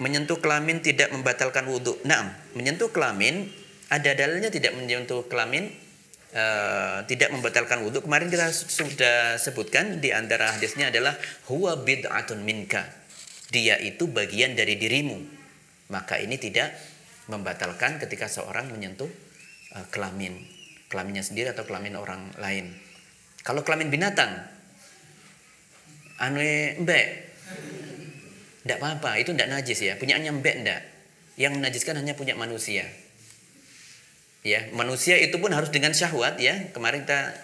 menyentuh kelamin tidak membatalkan wudhu. Naam, menyentuh kelamin ada dalilnya tidak menyentuh kelamin tidak membatalkan wudhu. Kemarin kita sudah sebutkan di antara hadisnya adalah huwa bid'atun minka. Dia itu bagian dari dirimu. Maka ini tidak membatalkan ketika seorang menyentuh kelaminnya sendiri atau kelamin orang lain. Kalau kelamin binatang, mbek, tidak apa-apa, itu tidak najis ya. Punyanya mbek tidak. Yang menajiskan hanya punya manusia. Ya, manusia itu pun harus dengan syahwat ya. Kemarin kita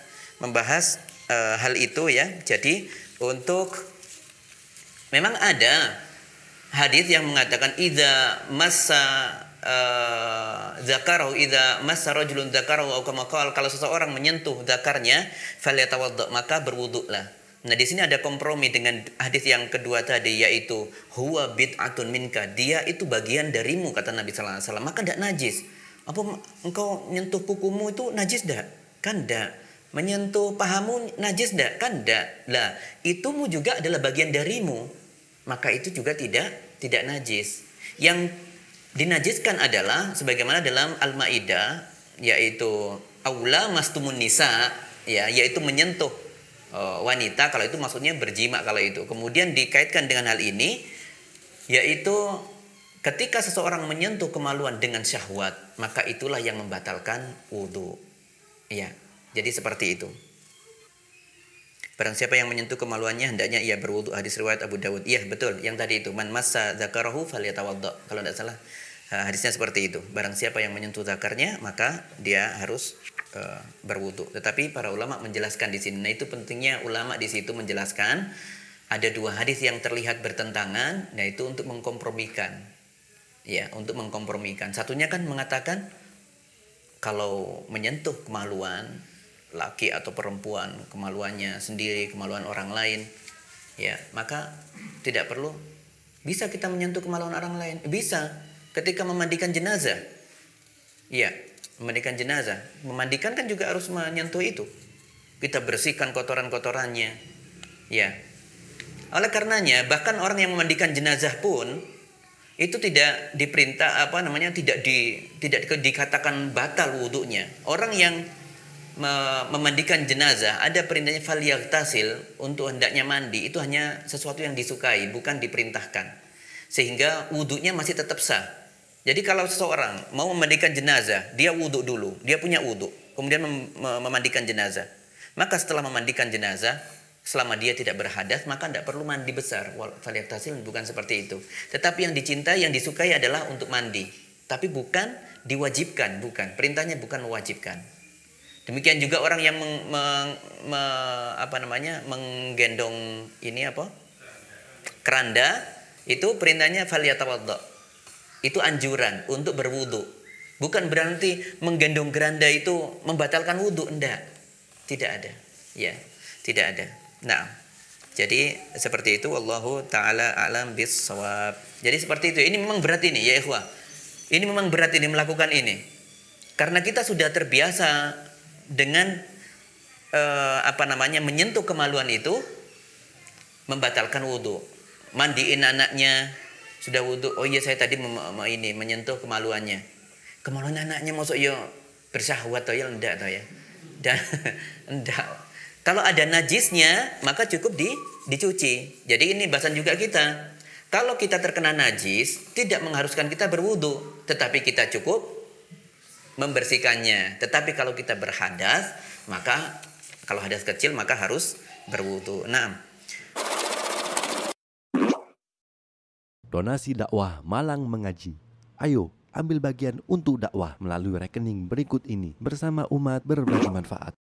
membahas hal itu ya. Jadi memang ada hadis yang mengatakan idza massa zakarahu idza massa rajulun zakarahu atau kama qala, kalau seseorang menyentuh zakarnya falyatawadda, maka berwuduklah. Nah, di sini ada kompromi dengan hadis yang kedua tadi, yaitu huwa bid'atun minka, dia itu bagian darimu kata Nabi sallallahu alaihi wasallam, maka tidak najis. Apa engkau menyentuh kukumu itu najis enggak? Kan enggak. Menyentuh pahamu najis enggak? Kan enggak. Lah, itumu juga adalah bagian darimu. Maka itu juga tidak najis. Yang dinajiskan adalah sebagaimana dalam Al-Maidah, yaitu aula mastumun nisa, ya, yaitu menyentuh wanita, kalau itu maksudnya berjima kalau itu. Kemudian dikaitkan dengan hal ini, yaitu ketika seseorang menyentuh kemaluan dengan syahwat, maka itulah yang membatalkan wudu. Ya, jadi seperti itu. Barang siapa yang menyentuh kemaluannya hendaknya ia berwudu. Hadis riwayat Abu Dawud. Iya, betul. Yang tadi itu, man massa dzakarahu falyatawadda. Kalau tidak salah hadisnya seperti itu. Barang siapa yang menyentuh zakarnya, maka dia harus berwudu. Tetapi para ulama menjelaskan di sini. Nah, itu pentingnya ulama di situ menjelaskan ada dua hadis yang terlihat bertentangan, nah itu untuk mengkompromikan. Ya, untuk mengkompromikan. Satunya kan mengatakan kalau menyentuh kemaluan laki atau perempuan, kemaluannya sendiri, kemaluan orang lain, ya, maka tidak perlu, bisa kita menyentuh kemaluan orang lain. Bisa ketika memandikan jenazah. Ya, memandikan jenazah. Memandikan kan juga harus menyentuh itu. Kita bersihkan kotoran-kotorannya. Ya. Oleh karenanya, bahkan orang yang memandikan jenazah pun itu tidak diperintah tidak dikatakan batal wudunya. Orang yang memandikan jenazah ada perintahnya falyaghtasil, untuk hendaknya mandi, itu hanya sesuatu yang disukai, bukan diperintahkan. Sehingga wudunya masih tetap sah. Jadi kalau seseorang mau memandikan jenazah, dia wudhu dulu, dia punya wudhu, kemudian memandikan jenazah. Maka setelah memandikan jenazah, selama dia tidak berhadas, maka tidak perlu mandi besar. Falyaghtasil bukan seperti itu. Tetapi yang dicintai, yang disukai adalah untuk mandi. Tapi bukan diwajibkan, bukan. Perintahnya bukan mewajibkan. Demikian juga orang yang menggendong keranda, itu perintahnya falyatawadda. Itu anjuran untuk berwudu. Bukan berarti menggendong keranda itu membatalkan wudu, enggak. Tidak ada. Ya, tidak ada. Nah, jadi seperti itu, wallahu taala a'lam bis-shawab. Jadi seperti itu. Ini memang berat ini ya ikhwah. Ini memang berat ini melakukan ini. Karena kita sudah terbiasa dengan menyentuh kemaluan itu membatalkan wudu. Mandiin anaknya, sudah wudu. Oh iya, saya tadi menyentuh kemaluannya. Kemaluan anaknya masuk ya bersyahwat atau ya enggak atau ya. Dan enggak. Kalau ada najisnya, maka cukup dicuci. Jadi ini bahasan juga kita. Kalau kita terkena najis, tidak mengharuskan kita berwudu, tetapi kita cukup membersihkannya. Tetapi kalau kita berhadas, maka kalau hadas kecil maka harus berwudu. Nah, donasi dakwah Malang Mengaji. Ayo, ambil bagian untuk dakwah melalui rekening berikut ini bersama umat berbagi manfaat.